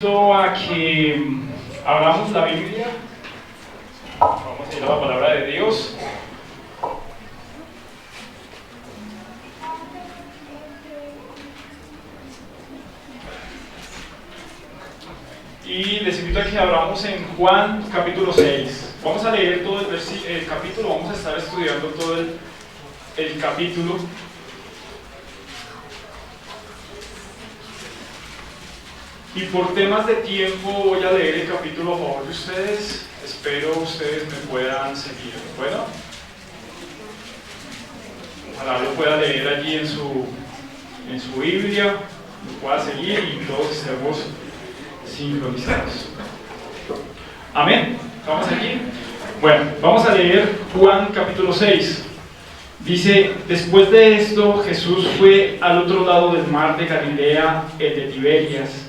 A que abramos la Biblia, vamos a ir a la palabra de Dios. Y les invito a que abramos en Juan capítulo 6. Vamos a leer todo el capítulo, vamos a estar estudiando todo el capítulo. Y por temas de tiempo voy a leer el capítulo a favor de ustedes. Espero ustedes me puedan seguir. Bueno, ojalá lo pueda leer allí en su Biblia, lo pueda seguir y todos estemos sincronizados. Amén. ¿Estamos aquí? Bueno, vamos a leer Juan capítulo 6. Dice: después de esto, Jesús fue al otro lado del mar de Galilea, el de Tiberias,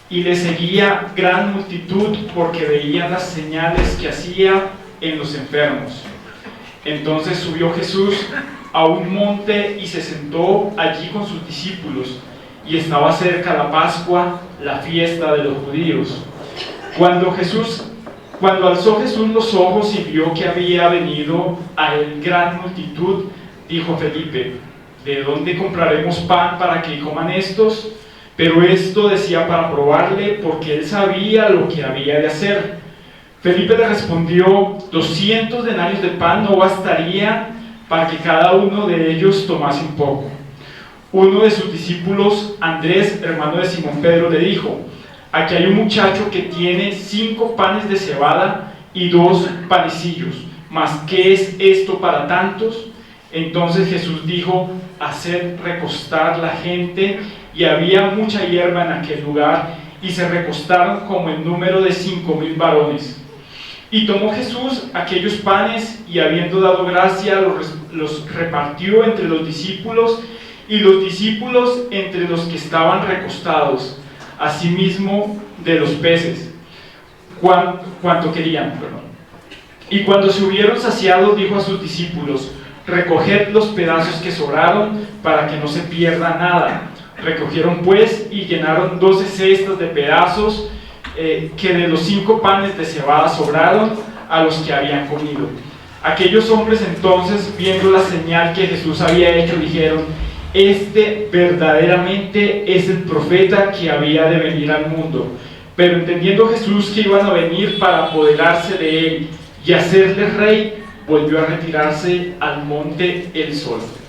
y le seguía gran multitud porque veían las señales que hacía en los enfermos. Entonces subió Jesús a un monte y se sentó allí con sus discípulos, y estaba cerca la Pascua, la fiesta de los judíos. Cuando alzó Jesús los ojos y vio que había venido a él gran multitud, dijo a Felipe: ¿de dónde compraremos pan para que coman estos? Pero esto decía para probarle, porque él sabía lo que había de hacer. Felipe le respondió: 200 denarios de pan no bastarían para que cada uno de ellos tomase un poco. Uno de sus discípulos, Andrés, hermano de Simón Pedro, le dijo: aquí hay un muchacho que tiene 5 panes de cebada y 2 panecillos, mas ¿qué es esto para tantos? Entonces Jesús dijo: haced recostar la gente. Y había mucha hierba en aquel lugar, y se recostaron como el número de 5,000 varones. Y tomó Jesús aquellos panes, y habiendo dado gracia, los repartió entre los discípulos, y los discípulos entre los que estaban recostados, asimismo de los peces, cuanto querían. Y cuando se hubieron saciado, dijo a sus discípulos: recoged los pedazos que sobraron, para que no se pierda nada. Recogieron pues y llenaron 12 cestas de pedazos que de los 5 panes de cebada sobraron a los que habían comido. Aquellos hombres entonces, viendo la señal que Jesús había hecho, dijeron: este verdaderamente es el profeta que había de venir al mundo. Pero entendiendo Jesús que iban a venir para apoderarse de él y hacerle rey, volvió a retirarse al monte él solo.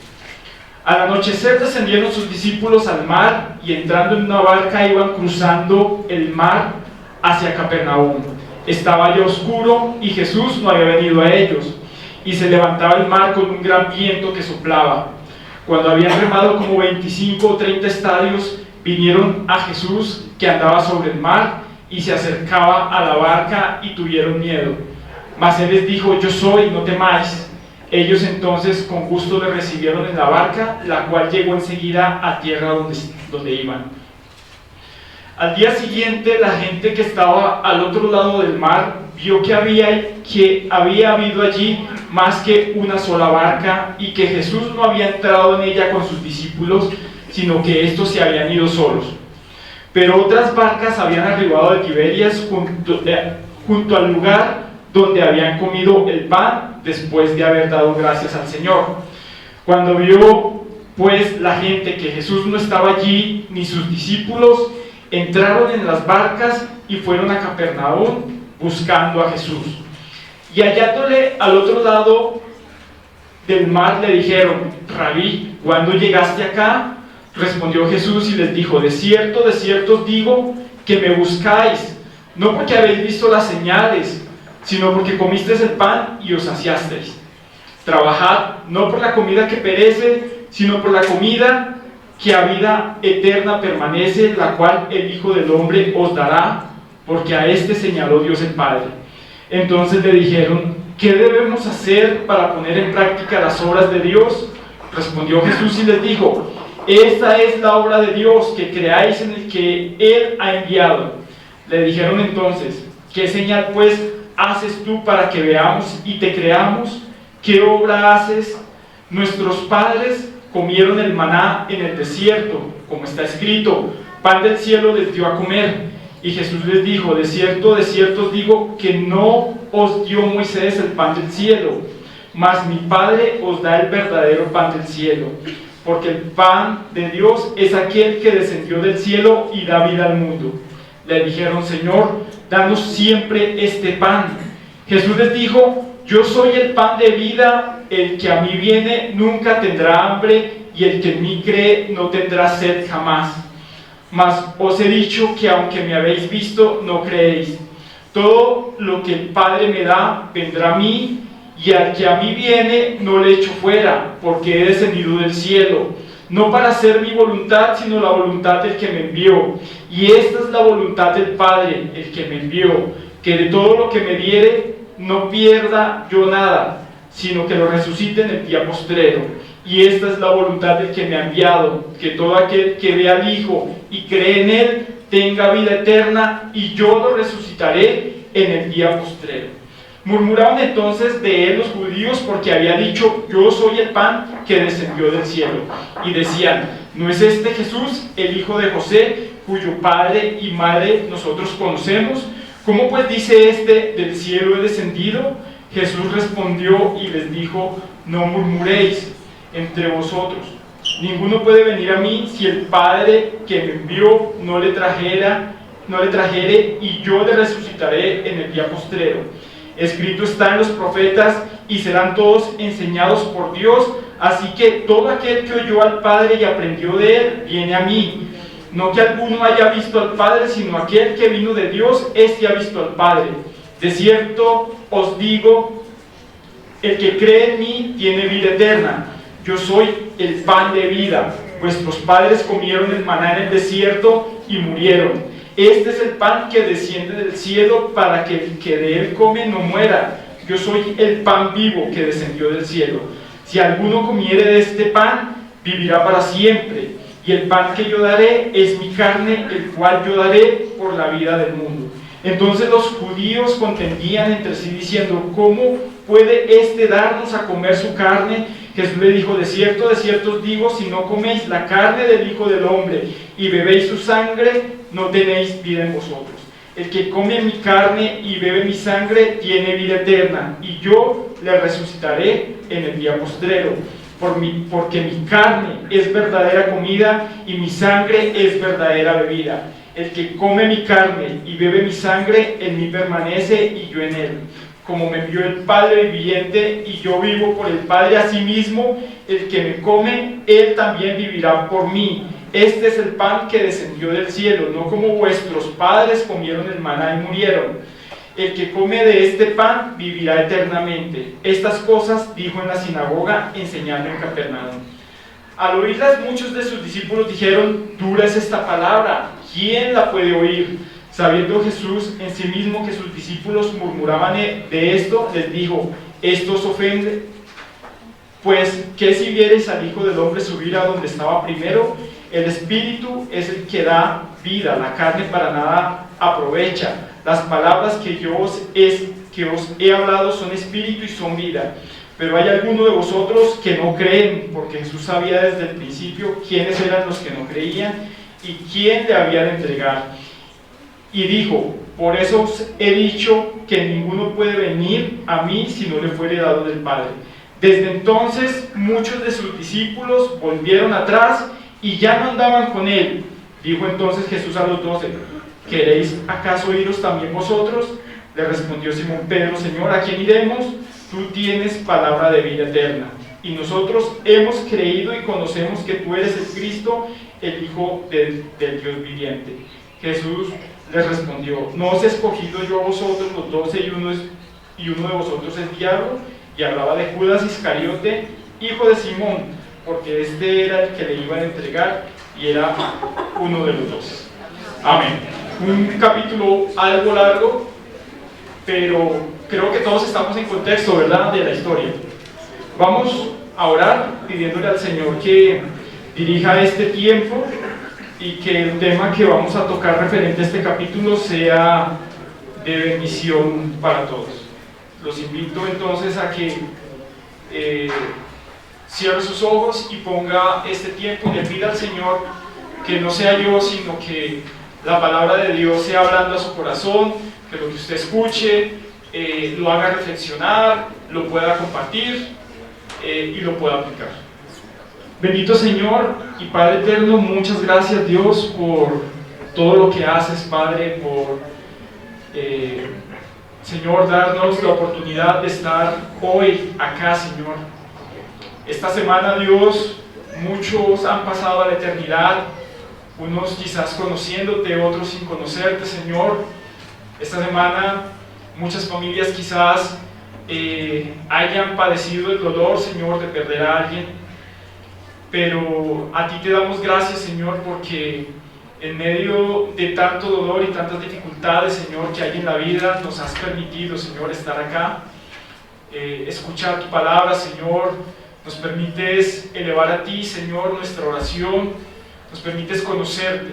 Al anochecer descendieron sus discípulos al mar, y entrando en una barca iban cruzando el mar hacia Capernaum. Estaba ya oscuro y Jesús no había venido a ellos, y se levantaba el mar con un gran viento que soplaba. Cuando habían remado como 25 o 30 estadios, vinieron a Jesús que andaba sobre el mar y se acercaba a la barca, y tuvieron miedo. Mas él les dijo: yo soy, no temáis. Ellos entonces con gusto le recibieron en la barca, la cual llegó enseguida a tierra donde iban. Al día siguiente, la gente que estaba al otro lado del mar vio que había habido allí más que una sola barca, y que Jesús no había entrado en ella con sus discípulos, sino que estos se habían ido solos. Pero otras barcas habían arribado de Tiberias junto al lugar donde habían comido el pan después de haber dado gracias al Señor. Cuando vio pues la gente que Jesús no estaba allí ni sus discípulos, entraron en las barcas y fueron a Capernaum buscando a Jesús. Y hallándole al otro lado del mar le dijeron: Rabí, ¿cuándo llegaste acá? Respondió Jesús y les dijo: de cierto os digo que me buscáis, no porque habéis visto las señales, sino porque comisteis el pan y os saciasteis. Trabajad no por la comida que perece, sino por la comida que a vida eterna permanece, la cual el Hijo del Hombre os dará, porque a este señaló Dios el Padre. Entonces le dijeron: ¿qué debemos hacer para poner en práctica las obras de Dios? Respondió Jesús y les dijo: esta es la obra de Dios, que creáis en el que Él ha enviado. Le dijeron entonces: ¿qué señal pues haces tú para que veamos y te creamos? ¿Qué obra haces? Nuestros padres comieron el maná en el desierto, como está escrito: pan del cielo les dio a comer. Y Jesús les dijo: de cierto os digo que no os dio Moisés el pan del cielo, mas mi Padre os da el verdadero pan del cielo. Porque el pan de Dios es aquel que descendió del cielo y da vida al mundo. Le dijeron: Señor, danos siempre este pan. Jesús les dijo: yo soy el pan de vida, el que a mí viene nunca tendrá hambre, y el que en mí cree no tendrá sed jamás. Mas os he dicho que aunque me habéis visto, no creéis. Todo lo que el Padre me da vendrá a mí, y al que a mí viene no le echo fuera, porque he descendido del cielo, no para hacer mi voluntad, sino la voluntad del que me envió. Y esta es la voluntad del Padre, el que me envió, que de todo lo que me diere no pierda yo nada, sino que lo resucite en el día postrero. Y esta es la voluntad del que me ha enviado, que todo aquel que ve al Hijo y cree en Él tenga vida eterna, y yo lo resucitaré en el día postrero. Murmuraban entonces de él los judíos, porque había dicho: yo soy el pan que descendió del cielo. Y decían: ¿no es este Jesús, el hijo de José, cuyo padre y madre nosotros conocemos? ¿Cómo pues dice este: del cielo he descendido? Jesús respondió y les dijo: no murmuréis entre vosotros. Ninguno puede venir a mí si el Padre que me envió no le trajere, y yo le resucitaré en el día postrero. Escrito está en los profetas: y serán todos enseñados por Dios. Así que todo aquel que oyó al Padre y aprendió de él, viene a mí. No que alguno haya visto al Padre, sino aquel que vino de Dios, este ha visto al Padre. De cierto os digo, el que cree en mí tiene vida eterna. Yo soy el pan de vida. Vuestros padres comieron el maná en el desierto y murieron. Este es el pan que desciende del cielo, para que el que de él come no muera. Yo soy el pan vivo que descendió del cielo. Si alguno comiere de este pan, vivirá para siempre. Y el pan que yo daré es mi carne, el cual yo daré por la vida del mundo. Entonces los judíos contendían entre sí diciendo: ¿cómo puede éste darnos a comer su carne? Jesús le dijo: de cierto os digo, si no coméis la carne del Hijo del Hombre y bebéis su sangre, no tenéis vida en vosotros. El que come mi carne y bebe mi sangre tiene vida eterna, y yo le resucitaré en el día postrero. Porque mi carne es verdadera comida y mi sangre es verdadera bebida. El que come mi carne y bebe mi sangre, en mí permanece y yo en él. Como me envió el Padre viviente y yo vivo por el Padre, asimismo el que me come, él también vivirá por mí. Este es el pan que descendió del cielo, no como vuestros padres comieron el maná y murieron. El que come de este pan vivirá eternamente. Estas cosas dijo en la sinagoga, enseñando en Capernaum. Al oírlas, muchos de sus discípulos dijeron: dura es esta palabra, ¿quién la puede oír? Sabiendo Jesús en sí mismo que sus discípulos murmuraban de esto, les dijo: ¿esto os ofende? Pues, ¿qué si viereis al Hijo del Hombre subir a donde estaba primero? El Espíritu es el que da vida, la carne para nada aprovecha. Las palabras que os he hablado son espíritu y son vida. Pero hay algunos de vosotros que no creen, porque Jesús sabía desde el principio quiénes eran los que no creían y quién le había de entregar. Y dijo: por eso os he dicho que ninguno puede venir a mí si no le fuere dado del Padre. Desde entonces muchos de sus discípulos volvieron atrás y ya no andaban con él. Dijo entonces Jesús a los 12: ¿queréis acaso iros también vosotros? Le respondió Simón Pedro: Señor, ¿a quién iremos? Tú tienes palabra de vida eterna, y nosotros hemos creído y conocemos que tú eres el Cristo, el Hijo del Dios viviente. Jesús les respondió: ¿no os he escogido yo a vosotros los 12 y uno de vosotros es diablo? Y hablaba de Judas Iscariote, hijo de Simón, porque este era el que le iba a entregar y era uno de los 12. Amén. Un capítulo algo largo, pero creo que todos estamos en contexto, ¿verdad?, de la historia. Vamos a orar pidiéndole al Señor que dirija este tiempo y que el tema que vamos a tocar referente a este capítulo sea de bendición para todos. Los invito entonces a que cierre sus ojos y ponga este tiempo y le pida al Señor que no sea yo, sino que la palabra de Dios sea hablando a su corazón, que lo que usted escuche lo haga reflexionar, lo pueda compartir y lo pueda aplicar. Bendito Señor y Padre eterno, muchas gracias Dios por todo lo que haces, Padre, por Señor, darnos la oportunidad de estar hoy acá, Señor. Esta semana, Dios, muchos han pasado a la eternidad, unos quizás conociéndote, otros sin conocerte, Señor. Esta semana muchas familias quizás hayan padecido el dolor, Señor, de perder a alguien, pero a ti te damos gracias, Señor, porque en medio de tanto dolor y tantas dificultades, Señor, que hay en la vida, nos has permitido, Señor, estar acá, escuchar tu palabra, Señor. Nos permites elevar a ti, Señor, nuestra oración, nos permites conocerte.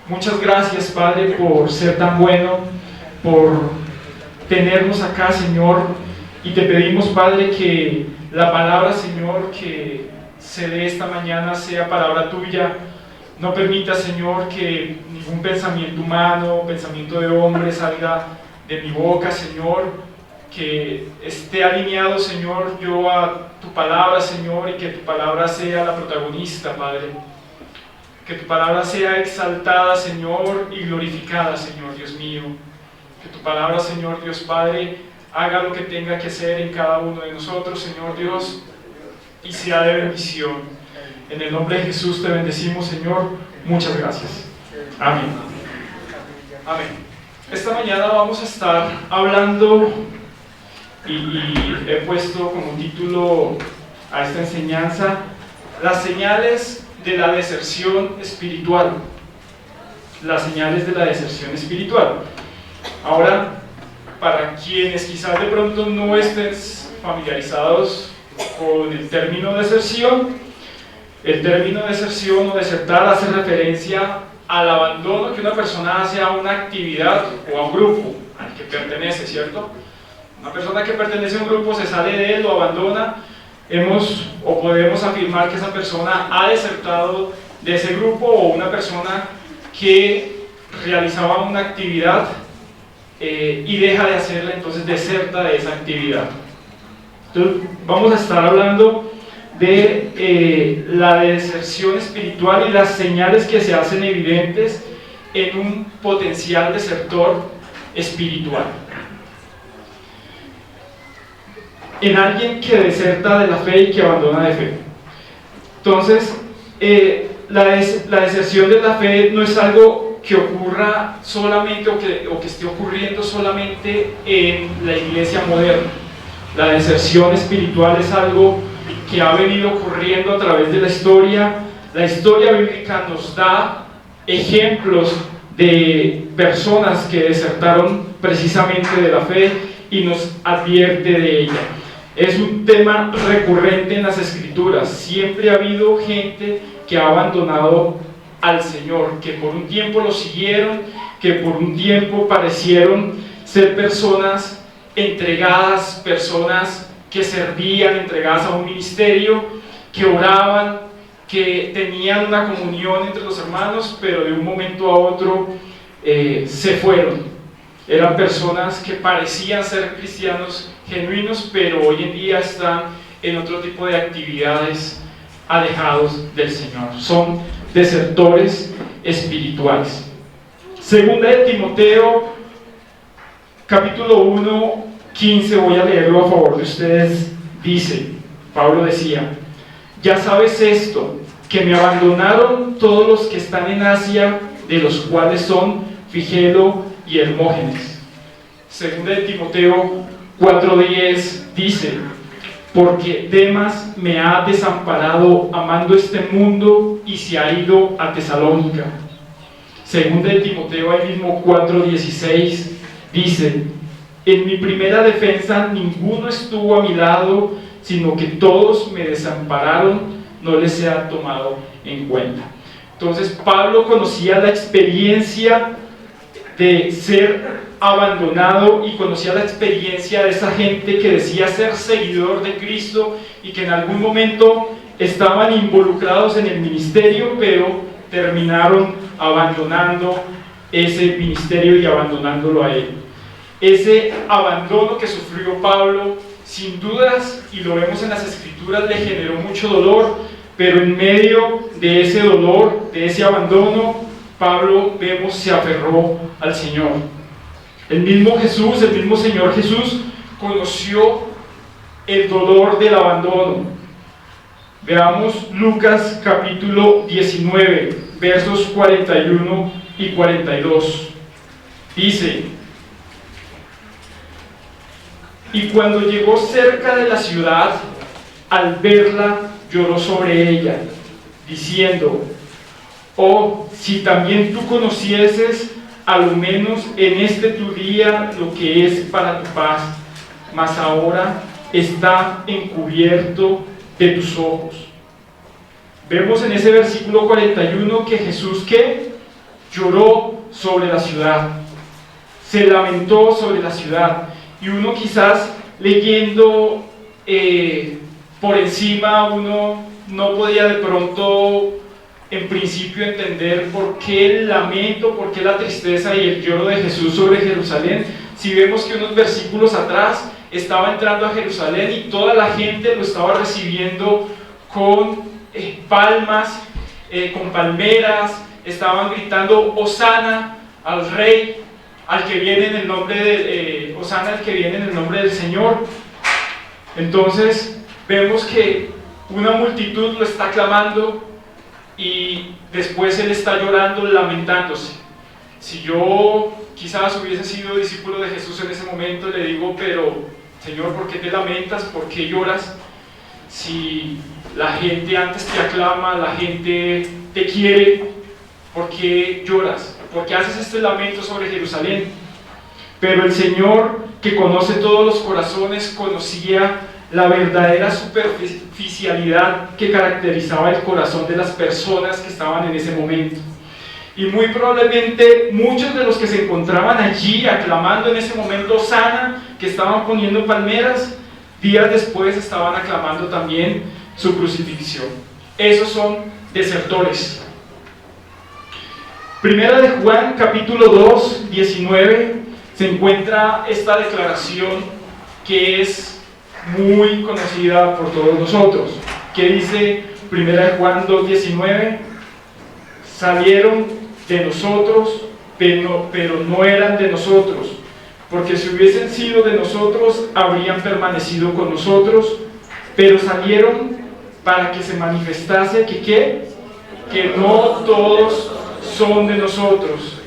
Muchas gracias, Padre, por ser tan bueno, por tenernos acá, Señor, y te pedimos, Padre, que la palabra, Señor, que se dé esta mañana sea palabra tuya. No permita, Señor, que ningún pensamiento humano, pensamiento de hombre salga de mi boca, Señor, que esté alineado, Señor, yo a tu palabra, Señor, y que tu palabra sea la protagonista, Padre. Que tu palabra sea exaltada, Señor, y glorificada, Señor, Dios mío. Que tu palabra, Señor, Dios Padre, haga lo que tenga que hacer en cada uno de nosotros, Señor Dios, y sea de bendición. En el nombre de Jesús te bendecimos, Señor. Muchas gracias. Amén. Amén. Esta mañana vamos a estar hablando, y he puesto como título a esta enseñanza, las señales de la deserción espiritual. Las señales de la deserción espiritual. Ahora, para quienes quizás de pronto no estén familiarizados con el término deserción, el término deserción o desertar hace referencia al abandono que una persona hace a una actividad o a un grupo al que pertenece, ¿cierto? Una persona que pertenece a un grupo se sale de él, lo abandona, podemos afirmar que esa persona ha desertado de ese grupo, o una persona que realizaba una actividad y deja de hacerla, entonces deserta de esa actividad. Entonces vamos a estar hablando de la deserción espiritual y las señales que se hacen evidentes en un potencial desertor espiritual. En alguien que deserta de la fe y que abandona de fe. Entonces, la deserción de la fe no es algo que ocurra solamente o que esté ocurriendo solamente en la iglesia moderna. La deserción espiritual es algo que ha venido ocurriendo a través de la historia. La historia bíblica nos da ejemplos de personas que desertaron precisamente de la fe y nos advierte de ella. Es un tema recurrente en las Escrituras. Siempre ha habido gente que ha abandonado al Señor, que por un tiempo lo siguieron, que por un tiempo parecieron ser personas entregadas, personas que servían, entregadas a un ministerio, que oraban, que tenían una comunión entre los hermanos, pero de un momento a otro se fueron. Eran personas que parecían ser cristianos genuinos, pero hoy en día están en otro tipo de actividades, alejados del Señor. Son desertores espirituales. Segunda de Timoteo, capítulo 1, 15, voy a leerlo a favor de ustedes. Dice, Pablo decía: ya sabes esto, que me abandonaron todos los que están en Asia, de los cuales son Figelo y Hermógenes. Segunda de Timoteo 4:10 dice: porque Demas me ha desamparado amando este mundo y se ha ido a Tesalónica. Segunda de Timoteo, ahí mismo 4:16 dice: en mi primera defensa ninguno estuvo a mi lado, sino que todos me desampararon, no les he tomado en cuenta. Entonces Pablo conocía la experiencia de ser abandonado y conocía la experiencia de esa gente que decía ser seguidor de Cristo y que en algún momento estaban involucrados en el ministerio, pero terminaron abandonando ese ministerio y abandonándolo a él. Ese abandono que sufrió Pablo, sin dudas, y lo vemos en las Escrituras, le generó mucho dolor, pero en medio de ese dolor, de ese abandono, Pablo, vemos, se aferró al Señor. El mismo Jesús, el mismo Señor Jesús, conoció el dolor del abandono. Veamos Lucas capítulo 19, versos 41 y 42. Dice: y cuando llegó cerca de la ciudad, al verla, lloró sobre ella, diciendo: oh, si también tú conocieses, a lo menos en este tu día, lo que es para tu paz, mas ahora está encubierto de tus ojos. Vemos en ese versículo 41 que Jesús, ¿qué? Lloró sobre la ciudad, se lamentó sobre la ciudad. Y uno quizás leyendo por encima, uno no podía de pronto en principio entender por qué el lamento, por qué la tristeza y el lloro de Jesús sobre Jerusalén, si vemos que unos versículos atrás estaba entrando a Jerusalén y toda la gente lo estaba recibiendo con palmas, con palmeras, estaban gritando Hosana al Rey, al que viene en el nombre de Hosana, al que viene en el nombre del Señor. Entonces vemos que una multitud lo está clamando y después él está llorando, lamentándose. Si yo quizás hubiese sido discípulo de Jesús en ese momento, le digo: pero Señor, ¿por qué te lamentas? ¿Por qué lloras? Si la gente antes te aclama, la gente te quiere, ¿por qué lloras? ¿Por qué haces este lamento sobre Jerusalén? Pero el Señor, que conoce todos los corazones, conocía la verdadera superficialidad que caracterizaba el corazón de las personas que estaban en ese momento. Y muy probablemente muchos de los que se encontraban allí aclamando en ese momento Hosana, que estaban poniendo palmeras, días después estaban aclamando también su crucifixión. Esos son desertores. Primera de Juan, capítulo 2, 19, se encuentra esta declaración que es muy conocida por todos nosotros, que dice Primera de Juan 2, 19: salieron de nosotros, pero no eran de nosotros, porque si hubiesen sido de nosotros, habrían permanecido con nosotros, pero salieron para que se manifestase que no todos son de nosotros.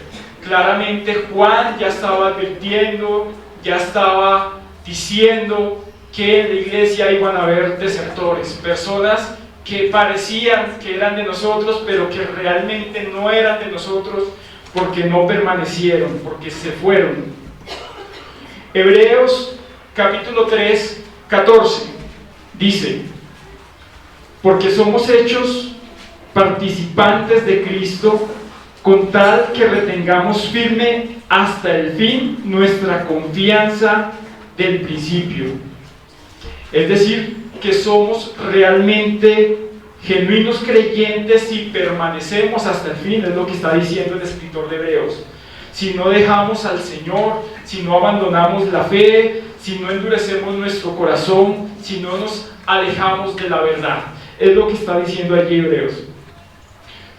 Claramente Juan ya estaba advirtiendo, ya estaba diciendo que en la iglesia iban a haber desertores, personas que parecían que eran de nosotros, pero que realmente no eran de nosotros, porque no permanecieron, porque se fueron. Hebreos capítulo 3, 14 dice: porque somos hechos participantes de Cristo, con tal que retengamos firme hasta el fin nuestra confianza del principio. Es decir, que somos realmente genuinos creyentes si permanecemos hasta el fin, es lo que está diciendo el escritor de Hebreos. Si no dejamos al Señor, si no abandonamos la fe, si no endurecemos nuestro corazón, si no nos alejamos de la verdad. Es lo que está diciendo allí Hebreos.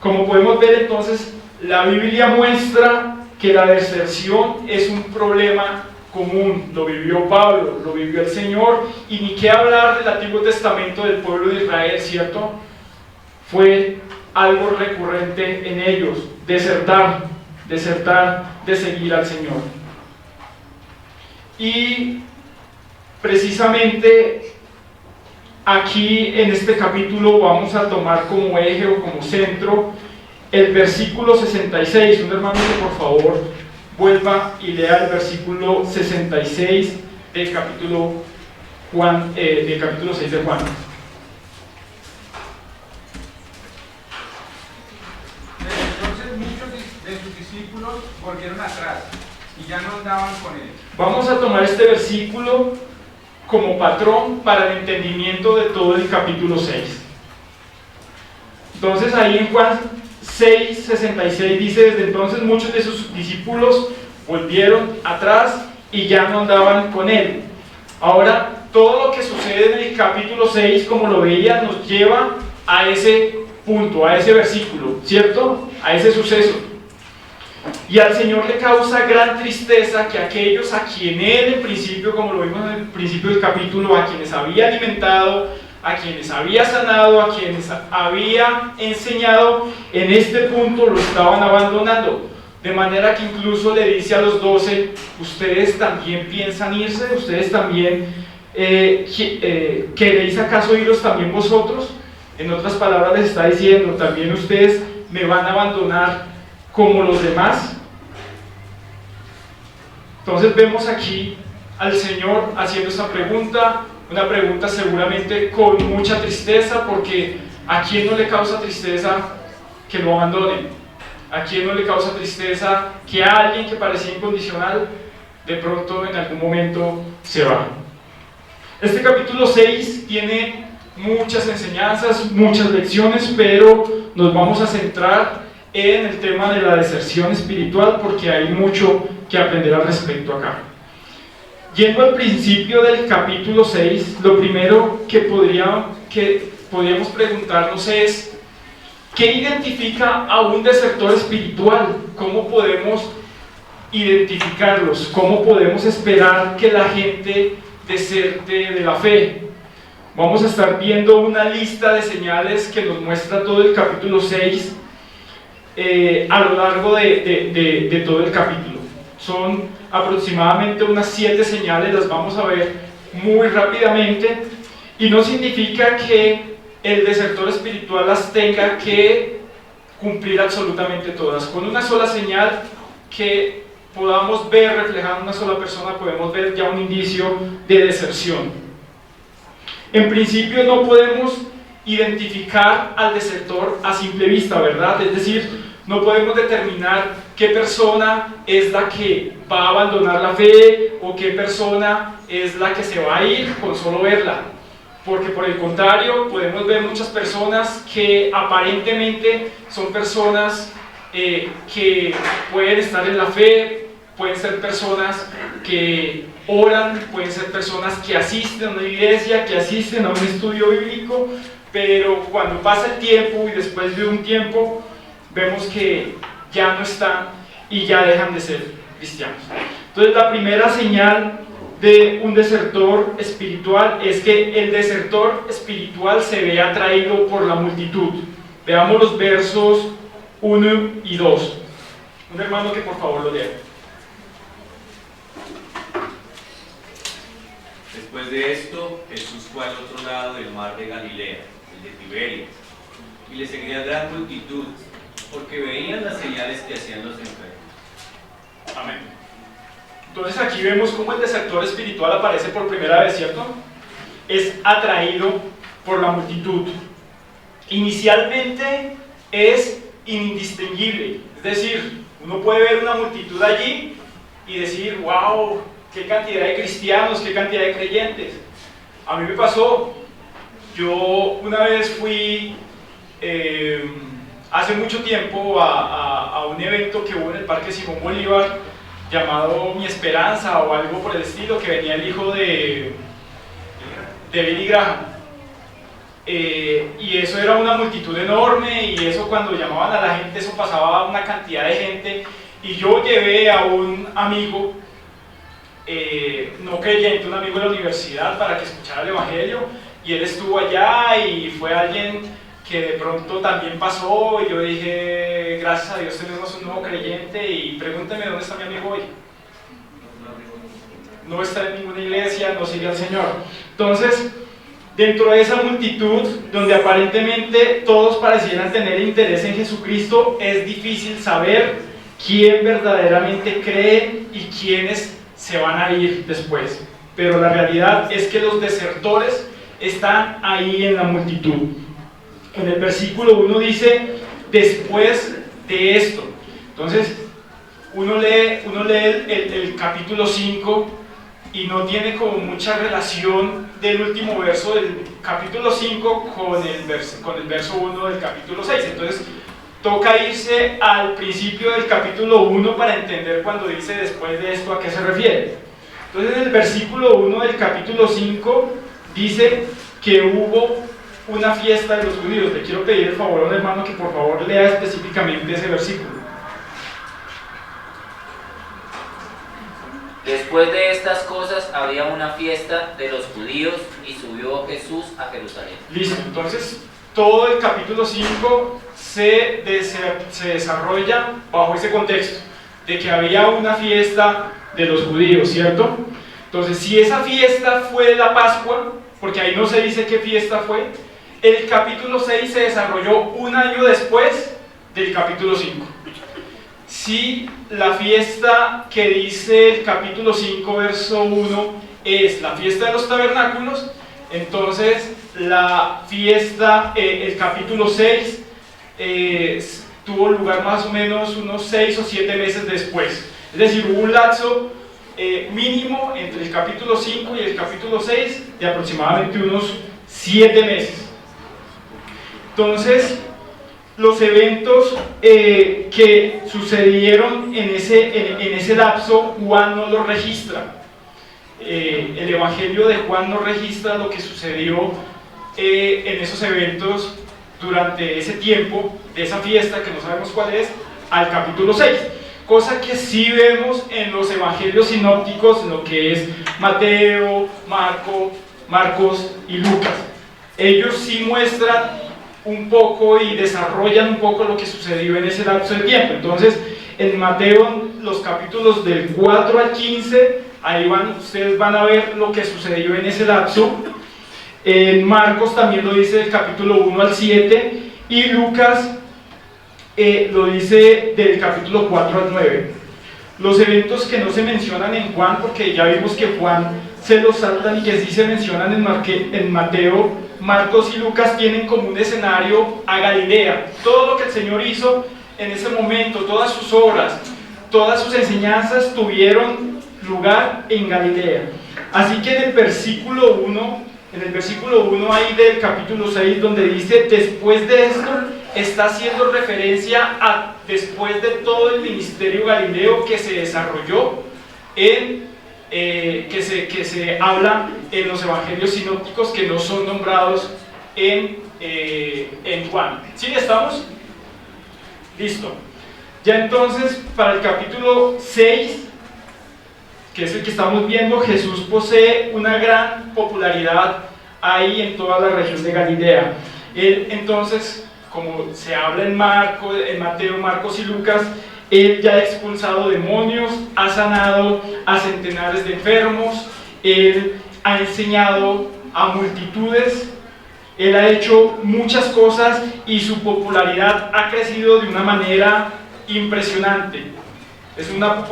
Como podemos ver entonces, la Biblia muestra que la deserción es un problema común. Lo vivió Pablo, lo vivió el Señor, y ni qué hablar del Antiguo Testamento del pueblo de Israel, ¿cierto? Fue algo recurrente en ellos, desertar de seguir al Señor. Y precisamente aquí en este capítulo vamos a tomar como eje o como centro el versículo 66. Un hermano que por favor vuelva y lea el versículo 66 del capítulo 6 de Juan. Entonces muchos de sus discípulos volvieron atrás y ya no andaban con él. Vamos a tomar este versículo como patrón para el entendimiento de todo el capítulo 6. Entonces ahí en Juan 6:66 dice: desde entonces muchos de sus discípulos volvieron atrás y ya no andaban con él. Ahora, todo lo que sucede en el capítulo 6, como lo veía, nos lleva a ese punto, a ese versículo, ¿cierto? A ese suceso. Y al Señor le causa gran tristeza que aquellos a quien Él en principio, como lo vimos en el principio del capítulo, a quienes había alimentado, a quienes había sanado, a quienes había enseñado, en este punto lo estaban abandonando. De manera que incluso le dice a los 12: ¿ustedes también piensan irse? ¿Ustedes también queréis acaso iros también vosotros? En otras palabras les está diciendo: ¿también ustedes me van a abandonar como los demás? Entonces vemos aquí al Señor haciendo esta pregunta, una pregunta seguramente con mucha tristeza, porque ¿a quién no le causa tristeza que lo abandonen? ¿A quién no le causa tristeza que alguien que parecía incondicional de pronto en algún momento se va? Este capítulo 6 tiene muchas enseñanzas, muchas lecciones, pero nos vamos a centrar en el tema de la deserción espiritual porque hay mucho que aprender al respecto acá. Yendo al principio del capítulo 6, lo primero que podríamos preguntarnos es: ¿qué identifica a un desertor espiritual? ¿Cómo podemos identificarlos? ¿Cómo podemos esperar que la gente deserte de la fe? Vamos a estar viendo una lista de señales que nos muestra todo el capítulo 6 a lo largo de todo el capítulo. Son aproximadamente unas 7 señales, las vamos a ver muy rápidamente, y no significa que el desertor espiritual las tenga que cumplir absolutamente todas. Con una sola señal que podamos ver reflejada en una sola persona, podemos ver ya un indicio de deserción. En principio no podemos identificar al desertor a simple vista, ¿verdad? Es decir, no podemos determinar qué persona es la que va a abandonar la fe o qué persona es la que se va a ir con solo verla. Porque por el contrario, podemos ver muchas personas que aparentemente son personas que pueden estar en la fe, pueden ser personas que oran, pueden ser personas que asisten a una iglesia, que asisten a un estudio bíblico, pero cuando pasa el tiempo y después de un tiempo vemos que ya no están y ya dejan de ser cristianos. Entonces la primera señal de un desertor espiritual es que el desertor espiritual se ve atraído por la multitud. Veamos los versos 1 y 2. Un hermano que por favor lo lea. Después de esto, Jesús fue al otro lado del mar de Galilea, el de Tiberias, y le seguía gran multitud, porque veían las señales que hacían los enfermos. Amén. Entonces aquí vemos cómo el desertor espiritual aparece por primera vez, ¿cierto? Es atraído por la multitud. Inicialmente es indistinguible, es decir, uno puede ver una multitud allí y decir: wow, qué cantidad de cristianos, qué cantidad de creyentes. A mí me pasó, yo una vez fui hace mucho tiempo a un evento que hubo en el Parque Simón Bolívar llamado Mi Esperanza o algo por el estilo, que venía el hijo de Billy Graham. Y eso era una multitud enorme, y eso cuando llamaban a la gente, eso pasaba una cantidad de gente, y yo llevé a un amigo no creyente, un amigo de la universidad, para que escuchara el evangelio, y él estuvo allá y fue alguien que de pronto también pasó, y yo dije: gracias a Dios tenemos un nuevo creyente. Y pregúnteme dónde está mi amigo hoy. No está en ninguna iglesia, no sigue al Señor. Entonces, dentro de esa multitud donde aparentemente todos parecieran tener interés en Jesucristo, es difícil saber quién verdaderamente cree y quiénes se van a ir después. Pero la realidad es que los desertores están ahí en la multitud. En el versículo 1 dice: después de esto. Entonces uno lee el capítulo 5 y no tiene como mucha relación del último verso del capítulo 5 con el verso 1 del capítulo 6. Entonces toca irse al principio del capítulo 1 para entender cuando dice después de esto a qué se refiere. Entonces en el versículo 1 del capítulo 5 dice que hubo una fiesta de los judíos. Le quiero pedir el favor a un hermano que por favor lea específicamente ese versículo. Después de estas cosas había una fiesta de los judíos y subió Jesús a Jerusalén. Listo, entonces todo el capítulo 5 se desarrolla bajo ese contexto de que había una fiesta de los judíos, ¿cierto? Entonces, si esa fiesta fue la Pascua, porque ahí no se dice qué fiesta fue, el capítulo 6 se desarrolló un año después del capítulo 5. Si la fiesta que dice el capítulo 5, verso 1, es la fiesta de los tabernáculos, entonces la fiesta, el capítulo 6, tuvo lugar más o menos unos 6 o 7 meses después. Es decir, hubo un lapso mínimo entre el capítulo 5 y el capítulo 6 de aproximadamente unos 7 meses. Entonces, los eventos que sucedieron en ese lapso, Juan no los registra. El Evangelio de Juan no registra lo que sucedió en esos eventos durante ese tiempo, de esa fiesta que no sabemos cuál es, al capítulo 6. Cosa que sí vemos en los evangelios sinópticos, en lo que es Mateo, Marcos y Lucas. Ellos sí muestran un poco y desarrollan un poco lo que sucedió en ese lapso de tiempo. Entonces, en Mateo, los capítulos del 4 al 15, ahí ustedes van a ver lo que sucedió en ese lapso. En Marcos también lo dice del capítulo 1 al 7, y Lucas lo dice del capítulo 4 al 9. Los eventos que no se mencionan en Juan, porque ya vimos que Juan se los saltan y que sí se mencionan en Mateo, Marcos y Lucas, tienen como un escenario a Galilea. Todo lo que el Señor hizo en ese momento, todas sus obras, todas sus enseñanzas tuvieron lugar en Galilea. Así que en el versículo 1 ahí del capítulo 6, donde dice después de esto, está haciendo referencia a después de todo el ministerio galileo que se desarrolló que se habla en los evangelios sinópticos, que no son nombrados en Juan. ¿Sí estamos? Listo. Ya entonces, para el capítulo 6, que es el que estamos viendo, Jesús posee una gran popularidad ahí en toda la región de Galilea. Él entonces, como se habla en Mateo, Marcos y Lucas, él ya ha expulsado demonios, ha sanado a centenares de enfermos, él ha enseñado a multitudes, él ha hecho muchas cosas y su popularidad ha crecido de una manera impresionante. Es una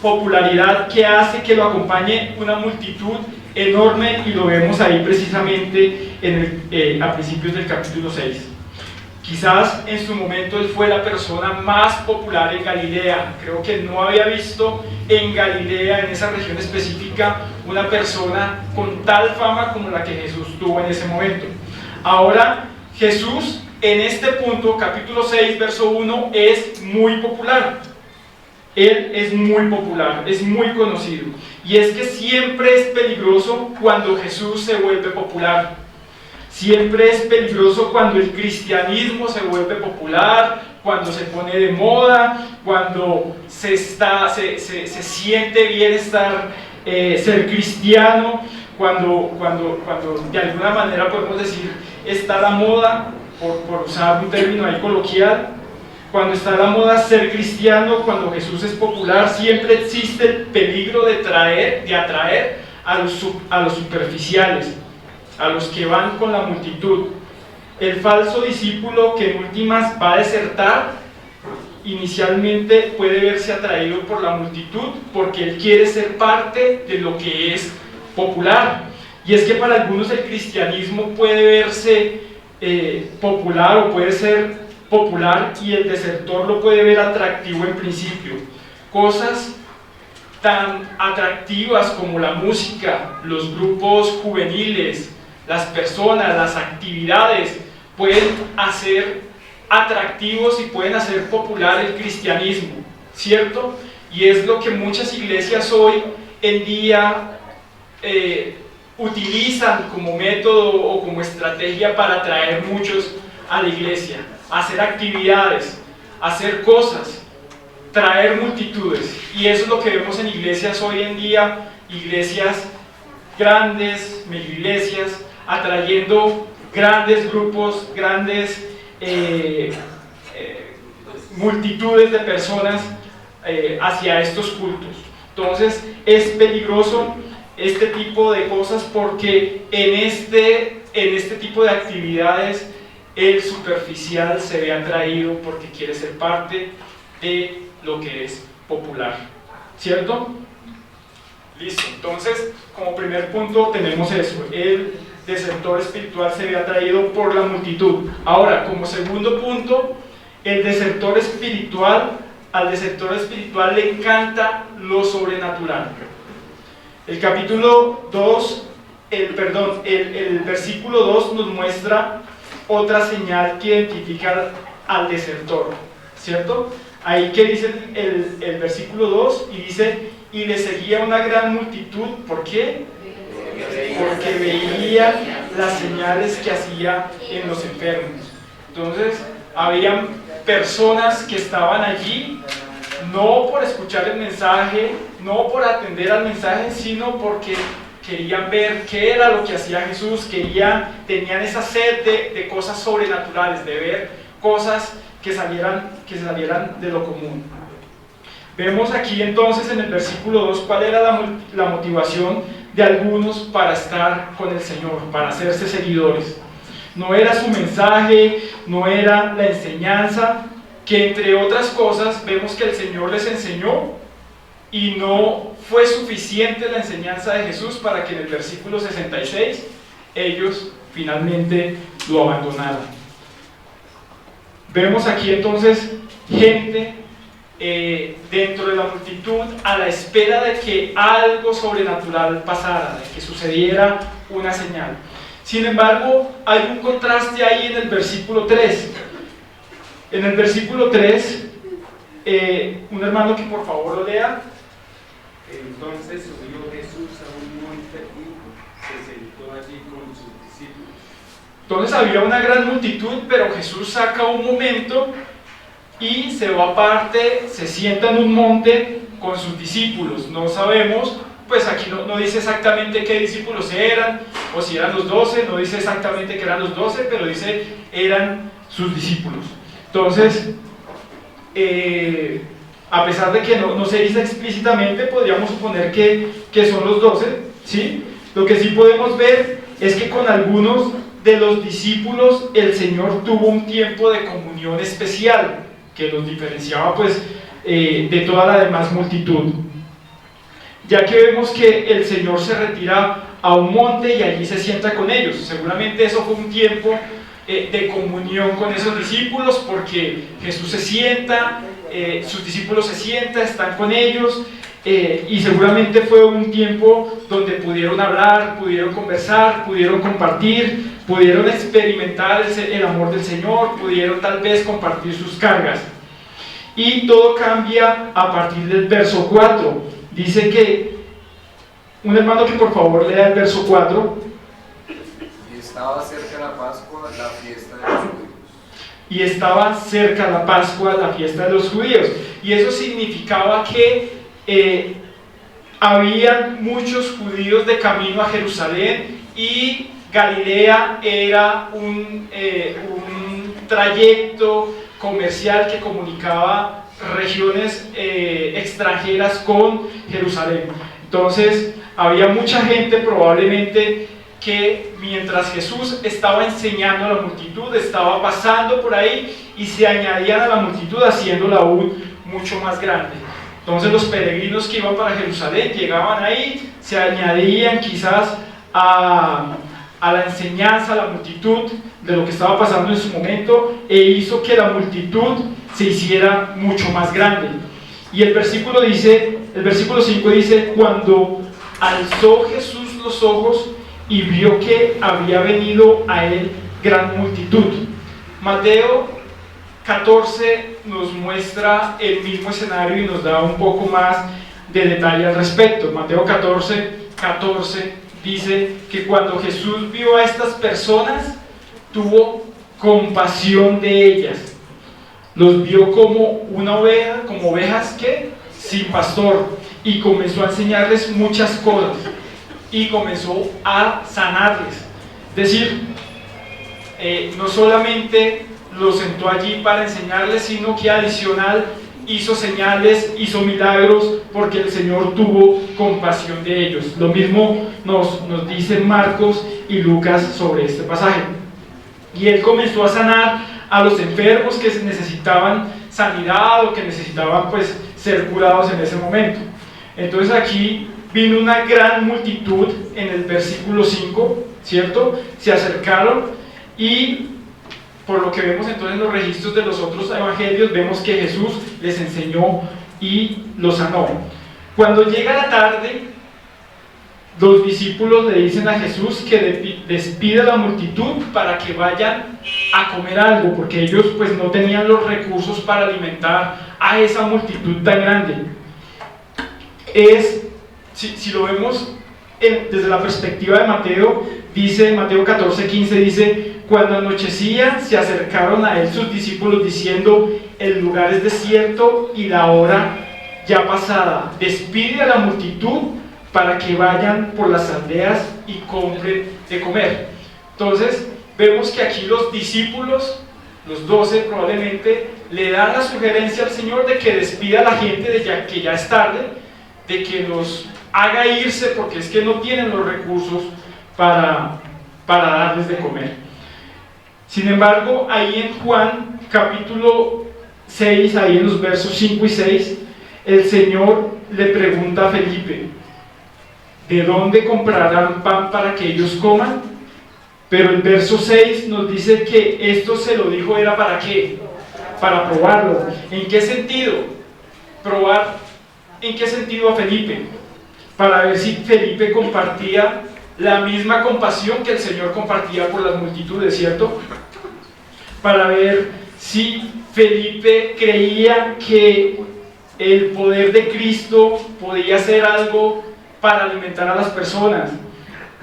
popularidad que hace que lo acompañe una multitud enorme, y lo vemos ahí precisamente a principios del capítulo 6. Quizás en su momento él fue la persona más popular en Galilea. Creo que no había visto en Galilea, en esa región específica, una persona con tal fama como la que Jesús tuvo en ese momento. Ahora, Jesús en este punto, capítulo 6, verso 1, es muy popular. Él es muy popular, es muy conocido. Y es que siempre es peligroso cuando Jesús se vuelve popular. Siempre es peligroso cuando el cristianismo se vuelve popular, cuando se pone de moda, cuando se siente bien ser cristiano, cuando de alguna manera podemos decir está la moda, por usar un término ahí coloquial. Cuando está la moda ser cristiano, cuando Jesús es popular, siempre existe el peligro de atraer a los superficiales, a los que van con la multitud. El falso discípulo que en últimas va a desertar, inicialmente puede verse atraído por la multitud porque él quiere ser parte de lo que es popular. Y es que para algunos el cristianismo puede verse popular, o puede ser popular, y el desertor lo puede ver atractivo en principio. Cosas tan atractivas como la música, los grupos juveniles, las personas, las actividades pueden hacer atractivos y pueden hacer popular el cristianismo, ¿cierto? Y es lo que muchas iglesias hoy en día utilizan como método o como estrategia para atraer muchos a la iglesia, hacer actividades, hacer cosas, traer multitudes. Y eso es lo que vemos en iglesias hoy en día, iglesias grandes, megaiglesias, atrayendo grandes grupos, grandes multitudes de personas hacia estos cultos. Entonces es peligroso este tipo de cosas porque en este tipo de actividades el superficial se ve atraído porque quiere ser parte de lo que es popular, ¿cierto? Listo, entonces como primer punto tenemos eso, el desertor espiritual se ve atraído por la multitud. Ahora, como segundo punto, el desertor espiritual, al desertor espiritual le encanta lo sobrenatural. El capítulo 2, el versículo 2 nos muestra otra señal que identifica al desertor, ¿cierto? Ahí que dice el versículo 2 y dice, y le seguía una gran multitud, ¿por qué? Porque veía las señales que hacía en los enfermos. Entonces, había personas que estaban allí no por escuchar el mensaje, no por atender al mensaje, sino porque querían ver qué era lo que hacía Jesús, tenían esa sed de cosas sobrenaturales, de ver cosas que salieran de lo común. Vemos aquí entonces en el versículo 2 cuál era la motivación de algunos para estar con el Señor, para hacerse seguidores. No era su mensaje, no era la enseñanza, que entre otras cosas vemos que el Señor les enseñó y no fue suficiente la enseñanza de Jesús para que en el versículo 66 ellos finalmente lo abandonaran. Vemos aquí entonces gente dentro de la multitud a la espera de que algo sobrenatural pasara, de que sucediera una señal. Sin embargo, hay un contraste ahí en el versículo 3. En el versículo 3, un hermano que por favor lo lea. Entonces subió Jesús a un monte y se sentó allí con sus discípulos. Entonces había una gran multitud, pero Jesús saca un momento y se va aparte, se sienta en un monte con sus discípulos. No sabemos, pues aquí no dice exactamente qué discípulos eran, o si eran los 12, no dice exactamente que eran los 12, pero dice eran sus discípulos. Entonces, a pesar de que no se dice explícitamente, podríamos suponer que son los 12, ¿sí? Lo que sí podemos ver es que con algunos de los discípulos el Señor tuvo un tiempo de comunión especial que los diferenciaba pues de toda la demás multitud, ya que vemos que el Señor se retira a un monte y allí se sienta con ellos. Seguramente eso fue un tiempo de comunión con esos discípulos, porque Jesús se sienta, sus discípulos se sientan, están con ellos, y seguramente fue un tiempo donde pudieron hablar, pudieron conversar, pudieron compartir, pudieron experimentar el amor del Señor, pudieron tal vez compartir sus cargas. Y todo cambia a partir del verso 4. Dice que, un hermano que por favor lea el verso 4. Y estaba cerca la Pascua, la fiesta de los judíos. Y estaba cerca la Pascua, la fiesta de los judíos. Y eso significaba que había muchos judíos de camino a Jerusalén, y Galilea era un trayecto comercial que comunicaba regiones extranjeras con Jerusalén. Entonces había mucha gente probablemente que mientras Jesús estaba enseñando a la multitud, estaba pasando por ahí y se añadían a la multitud, haciéndola aún mucho más grande. Entonces los peregrinos que iban para Jerusalén llegaban ahí, se añadían quizás a la enseñanza, a la multitud de lo que estaba pasando en su momento, e hizo que la multitud se hiciera mucho más grande. Y el versículo 5 dice: cuando alzó Jesús los ojos y vio que había venido a él gran multitud. Mateo 14 nos muestra el mismo escenario y nos da un poco más de detalle al respecto. Mateo 14 dice que cuando Jesús vio a estas personas, tuvo compasión de ellas. Los vio como una oveja, como ovejas que sin pastor, y comenzó a enseñarles muchas cosas y comenzó a sanarles. Es decir, no solamente los sentó allí para enseñarles, sino que adicional hizo señales, hizo milagros, porque el Señor tuvo compasión de ellos. Lo mismo nos dicen Marcos y Lucas sobre este pasaje. Y Él comenzó a sanar a los enfermos que necesitaban sanidad o que necesitaban pues ser curados en ese momento. Entonces aquí vino una gran multitud en el versículo 5, ¿cierto? Se acercaron y por lo que vemos entonces en los registros de los otros evangelios, vemos que Jesús les enseñó y los sanó. Cuando llega la tarde, los discípulos le dicen a Jesús que despida a la multitud para que vayan a comer algo, porque ellos pues no tenían los recursos para alimentar a esa multitud tan grande. Si lo vemos desde la perspectiva de Mateo, dice Mateo 14:15, dice: cuando anochecía, se acercaron a él sus discípulos diciendo: el lugar es desierto y la hora ya pasada. Despide a la multitud para que vayan por las aldeas y compren de comer. Entonces, vemos que aquí los discípulos, los 12 probablemente, le dan la sugerencia al Señor de que despida a la gente, de que ya es tarde, de que los haga irse porque es que no tienen los recursos para darles de comer. Sin embargo, ahí en Juan capítulo 6, ahí en los versos 5 y 6, el Señor le pregunta a Felipe: ¿de dónde comprarán pan para que ellos coman? Pero el verso 6 nos dice que esto se lo dijo era ¿para qué? Para probarlo. ¿En qué sentido? Probar, ¿en qué sentido a Felipe? Para ver si Felipe compartía la misma compasión que el Señor compartía por las multitudes, ¿cierto? Para ver si Felipe creía que el poder de Cristo podía hacer algo para alimentar a las personas,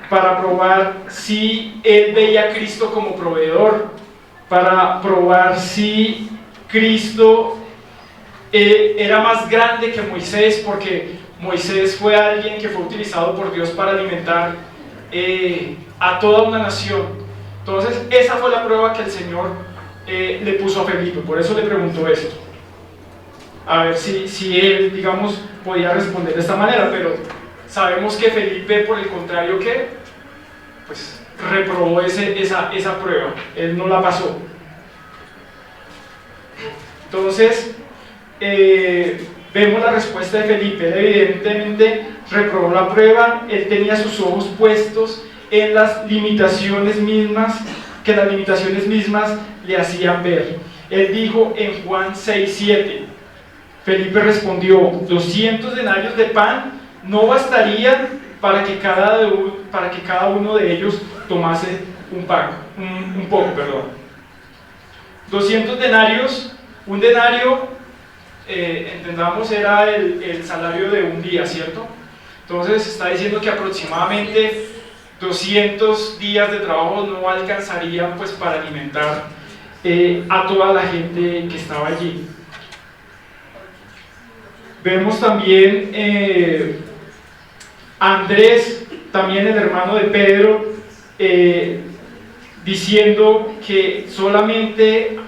para probar si él veía a Cristo como proveedor, para probar si Cristo era más grande que Moisés, porque Moisés fue alguien que fue utilizado por Dios para alimentar a toda una nación. Entonces esa fue la prueba que el Señor le puso a Felipe. Por eso le preguntó esto, a ver si él, digamos, podía responder de esta manera. Pero sabemos que Felipe, por el contrario, que pues reprobó esa prueba, él no la pasó. Entonces vemos la respuesta de Felipe. Él evidentemente reprobó la prueba. Él tenía sus ojos puestos en las limitaciones mismas, que las limitaciones mismas le hacían ver. Él dijo en Juan 6:7, Felipe respondió: 200 denarios de pan no bastarían para que cada uno de ellos tomase un poco. 200 denarios, un denario, entendamos, era el salario de un día, ¿cierto? Entonces está diciendo que aproximadamente 200 días de trabajo no alcanzarían pues para alimentar a toda la gente que estaba allí. Vemos también Andrés, también el hermano de Pedro, diciendo que solamente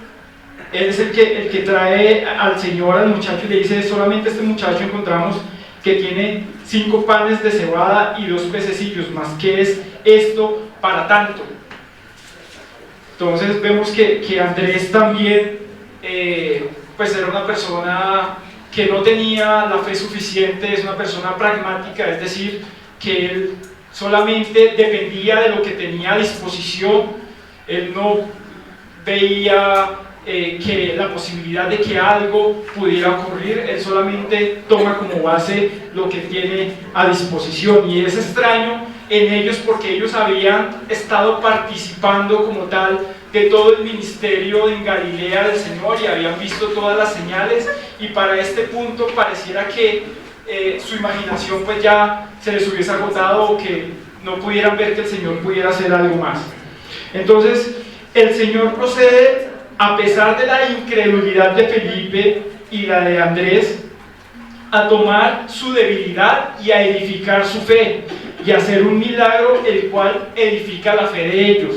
él es el que trae al Señor al muchacho, y le dice: solamente este muchacho encontramos que tiene 5 panes de cebada y 2 pececillos, más que es esto para tanto. Entonces vemos que Andrés también pues era una persona que no tenía la fe suficiente, es una persona pragmática, es decir, que él solamente dependía de lo que tenía a disposición. Él no veía que la posibilidad de que algo pudiera ocurrir. Él solamente toma como base lo que tiene a disposición, y es extraño en ellos porque ellos habían estado participando como tal de todo el ministerio en Galilea del Señor y habían visto todas las señales, y para este punto pareciera que su imaginación pues ya se les hubiese agotado, o que no pudieran ver que el Señor pudiera hacer algo más. Entonces el Señor procede, a pesar de la incredulidad de Felipe y la de Andrés, a tomar su debilidad y a edificar su fe, y a hacer un milagro el cual edifica la fe de ellos.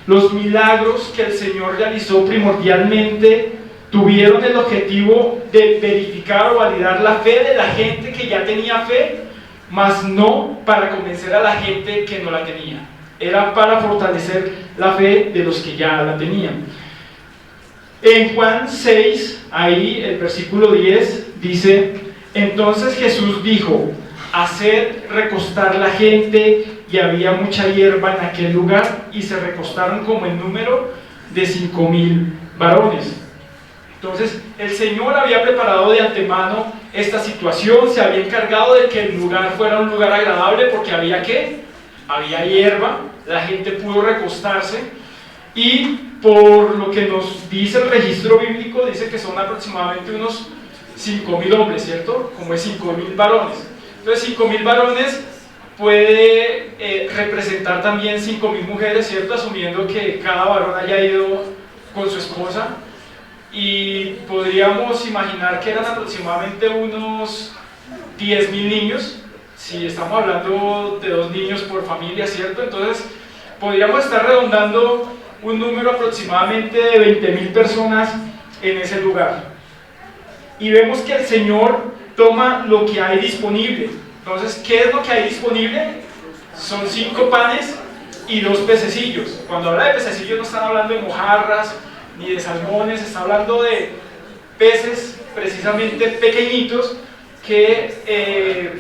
Los milagros que el Señor realizó primordialmente tuvieron el objetivo de verificar o validar la fe de la gente que ya tenía fe, mas no para convencer a la gente que no la tenía. Era para fortalecer la fe de los que ya la tenían. En Juan 6, ahí el versículo 10 dice: entonces Jesús dijo: haced recostar la gente, y había mucha hierba en aquel lugar, y se recostaron como en número de 5,000 varones. Entonces el Señor había preparado de antemano esta situación, se había encargado de que el lugar fuera un lugar agradable, porque había ¿qué? Había hierba, la gente pudo recostarse, y por lo que nos dice el registro bíblico, dice que son aproximadamente unos 5,000 hombres, ¿cierto? Como es 5,000 varones. Entonces 5,000 varones puede representar también 5,000 mujeres, ¿cierto? Asumiendo que cada varón haya ido con su esposa, y podríamos imaginar que eran aproximadamente unos 10,000 niños, si estamos hablando de 2 niños por familia, ¿cierto? Entonces podríamos estar redondando un número aproximadamente de 20,000 personas en ese lugar. Y vemos que el Señor toma lo que hay disponible. Entonces, ¿qué es lo que hay disponible? Son 5 panes y 2 pececillos. Cuando habla de pececillos no están hablando de mojarras ni de salmones, está hablando de peces precisamente pequeñitos que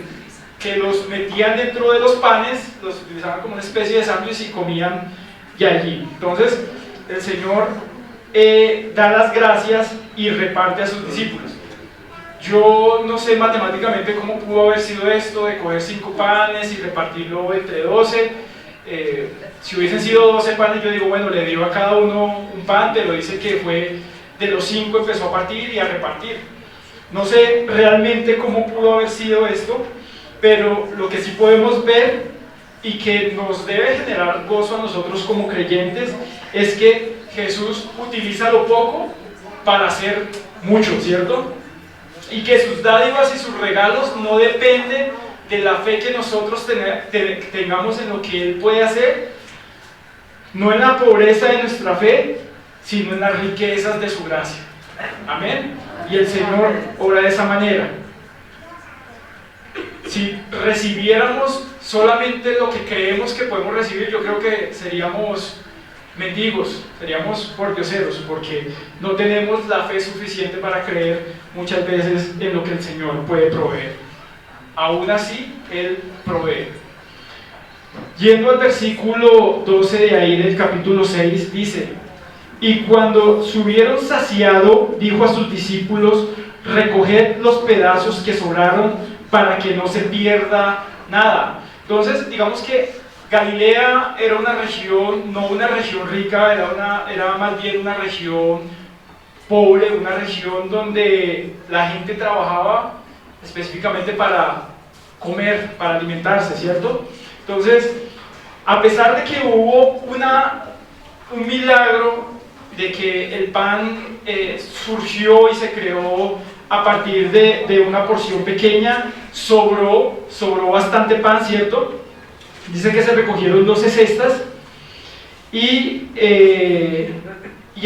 los metían dentro de los panes, los utilizaban como una especie de sándwich y comían de allí. Entonces el Señor da las gracias y reparte a sus discípulos. Yo no sé matemáticamente cómo pudo haber sido esto de coger 5 panes y repartirlo entre 12. Si hubiesen sido 12 panes, yo digo, bueno, le dio a cada uno un pan, pero dice que fue de los 5 empezó a partir y a repartir. No sé realmente cómo pudo haber sido esto, pero lo que sí podemos ver y que nos debe generar gozo a nosotros como creyentes es que Jesús utiliza lo poco para hacer mucho, ¿cierto? Y que sus dádivas y sus regalos no dependen de la fe que nosotros tengamos en lo que Él puede hacer, no en la pobreza de nuestra fe, sino en las riquezas de su gracia. Amén. Y el Señor obra de esa manera. Si recibiéramos solamente lo que creemos que podemos recibir, yo creo que seríamos mendigos, seríamos pordioseros, porque no tenemos la fe suficiente para creer muchas veces en lo que el Señor puede proveer. Aún así, Él provee. Yendo al versículo 12 de ahí del capítulo 6, dice: y cuando se hubieron saciado, dijo a sus discípulos: recoged los pedazos que sobraron, para que no se pierda nada. Entonces, digamos que Galilea era una región, no una región rica, era más bien una región pobre, una región donde la gente trabajaba específicamente para comer, para alimentarse, ¿cierto? Entonces, a pesar de que hubo un milagro de que el pan surgió y se creó a partir de una porción pequeña, sobró bastante pan, ¿cierto? Dice que se recogieron 12 cestas y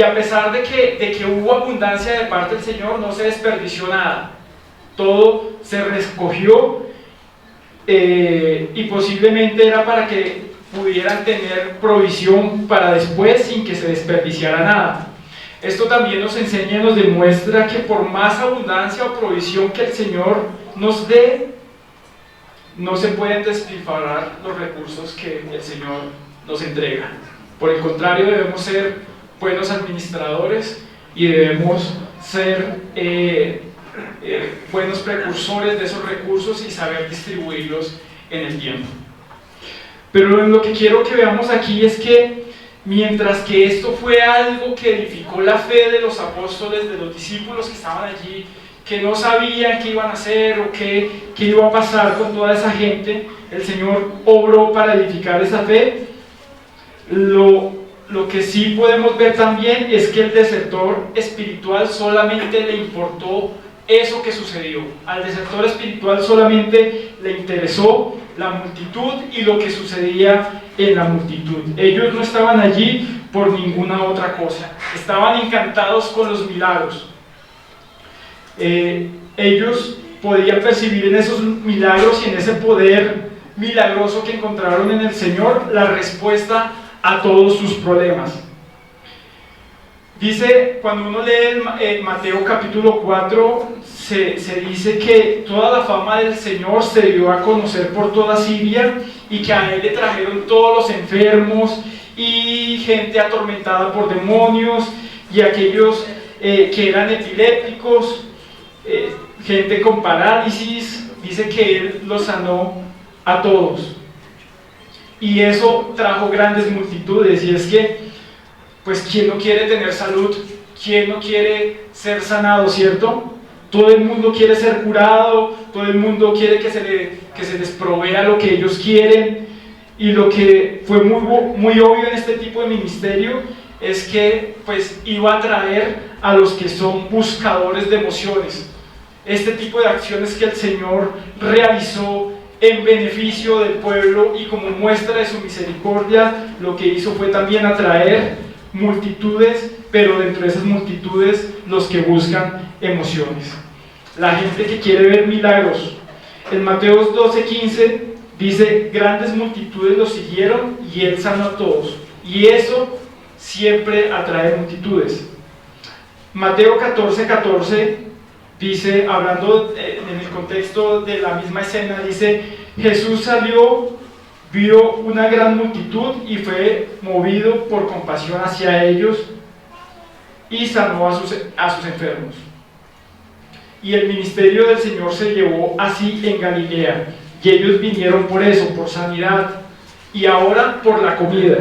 a pesar de que hubo abundancia de parte del Señor, no se desperdició nada. Todo se recogió y posiblemente era para que pudieran tener provisión para después sin que se desperdiciara nada. Esto también nos enseña y nos demuestra que por más abundancia o provisión que el Señor nos dé, no se pueden despilfarrar los recursos que el Señor nos entrega. Por el contrario, debemos ser buenos administradores y debemos ser buenos precursores de esos recursos y saber distribuirlos en el tiempo. Pero lo que quiero que veamos aquí es que mientras que esto fue algo que edificó la fe de los apóstoles, de los discípulos que estaban allí, que no sabían qué iban a hacer o qué iba a pasar con toda esa gente, el Señor obró para edificar esa fe. Lo que sí podemos ver también es que el desertor espiritual solamente le importó eso que sucedió. Al desertor espiritual solamente le interesó la multitud y lo que sucedía en la multitud. Ellos no estaban allí por ninguna otra cosa, estaban encantados con los milagros. Ellos podían percibir en esos milagros y en ese poder milagroso que encontraron en el Señor la respuesta a todos sus problemas. Dice, cuando uno lee Mateo capítulo 4, se dice que toda la fama del Señor se dio a conocer por toda Siria y que a Él le trajeron todos los enfermos y gente atormentada por demonios y aquellos que eran epilépticos, gente con parálisis. Dice que Él los sanó a todos. Y eso trajo grandes multitudes, y es que, pues, ¿quién no quiere tener salud? ¿Quién no quiere ser sanado, cierto? Todo el mundo quiere ser curado, todo el mundo quiere que se les provea lo que ellos quieren, y lo que fue muy obvio en este tipo de ministerio es que, pues, iba a atraer a los que son buscadores de emociones. Este tipo de acciones que el Señor realizó en beneficio del pueblo y como muestra de su misericordia, lo que hizo fue también atraer multitudes, pero dentro de esas multitudes los que buscan emociones, la gente que quiere ver milagros. En Mateo 12:15 dice: grandes multitudes lo siguieron y Él sanó a todos, y eso siempre atrae multitudes. Mateo 14:14 dice, hablando en el contexto de la misma escena, dice: Jesús salió, vio una gran multitud y fue movido por compasión hacia ellos y sanó a sus enfermos. Y el ministerio del Señor se llevó así en Galilea, y ellos vinieron por eso, por sanidad, y ahora por la comida.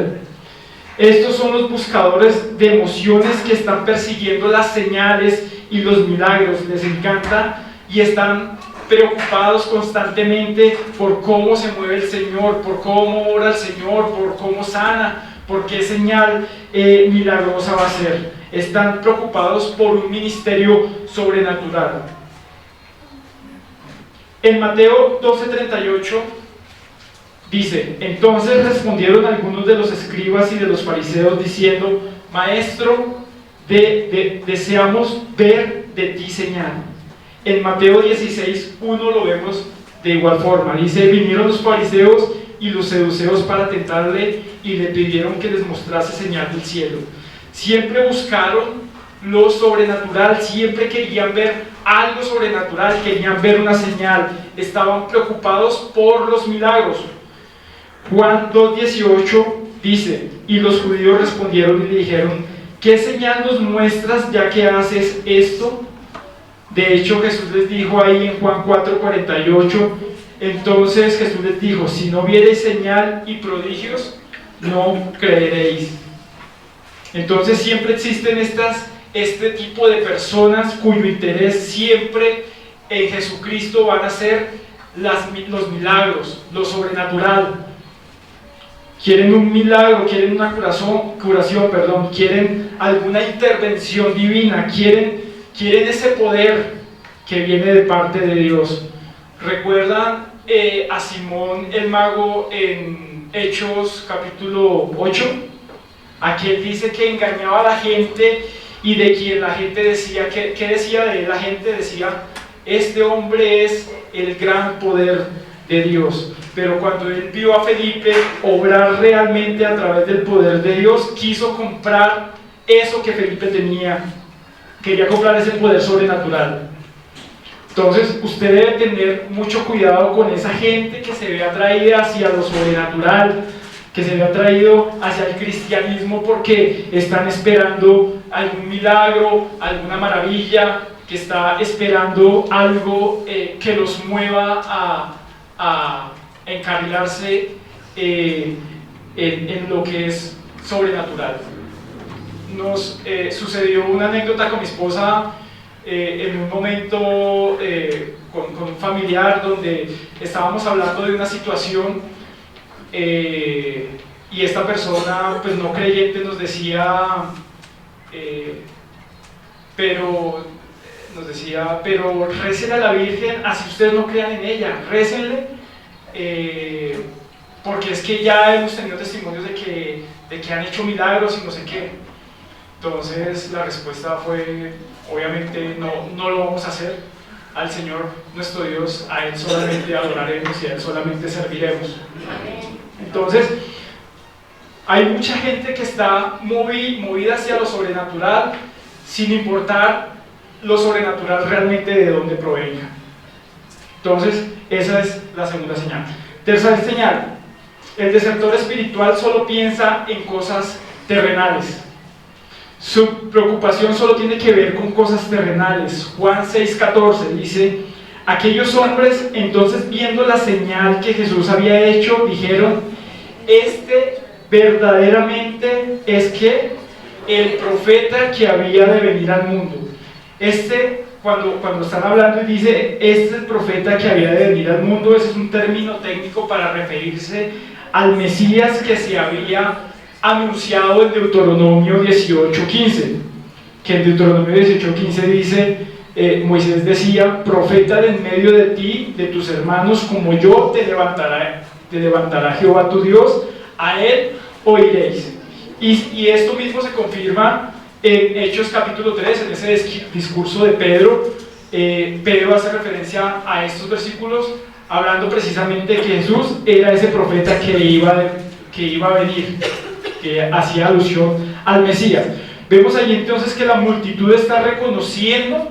Estos son los buscadores de emociones que están persiguiendo las señales y los milagros. Les encanta y están preocupados constantemente por cómo se mueve el Señor, por cómo obra el Señor, por cómo sana, por qué señal milagrosa va a ser. Están preocupados por un ministerio sobrenatural. En Mateo 12:38 dice: entonces respondieron algunos de los escribas y de los fariseos diciendo: Maestro, deseamos ver de ti señal. En Mateo 16:1 lo vemos de igual forma. Dice: vinieron los fariseos y los saduceos para tentarle y le pidieron que les mostrase señal del cielo. Siempre buscaron lo sobrenatural, siempre querían ver algo sobrenatural, querían ver una señal, estaban preocupados por los milagros. Juan 2:18 dice: y los judíos respondieron y le dijeron: ¿qué señal nos muestras ya que haces esto? De hecho, Jesús les dijo ahí en Juan 4:48, entonces Jesús les dijo: si no viereis señal y prodigios, no creeréis. Entonces siempre existen este tipo de personas cuyo interés siempre en Jesucristo van a ser los milagros, lo sobrenatural. Quieren un milagro, quieren una curación, quieren alguna intervención divina, quieren ese poder que viene de parte de Dios. ¿Recuerdan a Simón el mago en Hechos capítulo 8? Aquel dice que engañaba a la gente y de quien la gente decía, ¿qué decía de él? La gente decía: este hombre es el gran poder de Dios. Pero cuando él vio a Felipe obrar realmente a través del poder de Dios, quiso comprar eso que Felipe tenía. Quería comprar ese poder sobrenatural. Entonces usted debe tener mucho cuidado con esa gente que se ve atraída hacia lo sobrenatural, que se ve atraído hacia el cristianismo porque están esperando algún milagro, alguna maravilla, que está esperando algo que los mueva a encarrilarse en lo que es sobrenatural. Nos sucedió una anécdota con mi esposa en un momento con un familiar donde estábamos hablando de una situación y esta persona, pues no creyente, nos decía, pero récenle a la Virgen, así ustedes no crean en ella, récenle, porque es que ya hemos tenido testimonios de que han hecho milagros y no sé qué. Entonces la respuesta fue, obviamente no lo vamos a hacer. Al Señor nuestro Dios, a Él solamente adoraremos y a Él solamente serviremos. Entonces, hay mucha gente que está movida hacia lo sobrenatural, sin importar lo sobrenatural realmente de dónde provenga. Entonces, esa es la segunda señal. Tercera señal: el desertor espiritual solo piensa en cosas terrenales. Su preocupación solo tiene que ver con cosas terrenales. Juan 6:14 dice: aquellos hombres entonces, viendo la señal que Jesús había hecho, dijeron: este verdaderamente es que el profeta que había de venir al mundo. Cuando están hablando y dice este es el profeta que había de venir al mundo, ese es un término técnico para referirse al Mesías que se había anunciado en Deuteronomio 18:15, que en Deuteronomio 18:15 dice, Moisés decía: profeta de en medio de ti, de tus hermanos, como yo te levantará Jehová tu Dios, a él oiréis. Y esto mismo se confirma en Hechos capítulo 3, en ese discurso de Pedro. Pedro hace referencia a estos versículos, hablando precisamente de que Jesús era ese profeta que iba a venir, que hacía alusión al Mesías. Vemos allí entonces que la multitud está reconociendo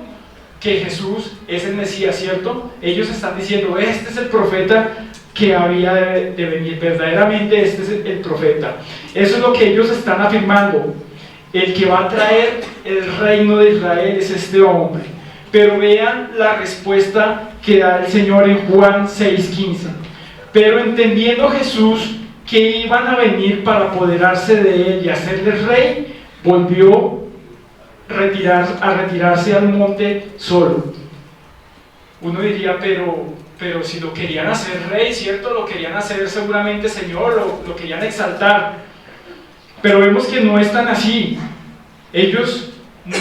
que Jesús es el Mesías, ¿cierto? Ellos están diciendo: este es el profeta que había de venir, verdaderamente este es el profeta. Eso es lo que ellos están afirmando. El que va a traer el reino de Israel es este hombre. Pero vean la respuesta que da el Señor en Juan 6:15. Pero entendiendo Jesús que iban a venir para apoderarse de él y hacerle rey, volvió a retirarse al monte solo. Uno diría, pero si lo querían hacer rey, ¿cierto? Lo querían hacer seguramente Señor, lo querían exaltar. Pero vemos que no es tan así. Ellos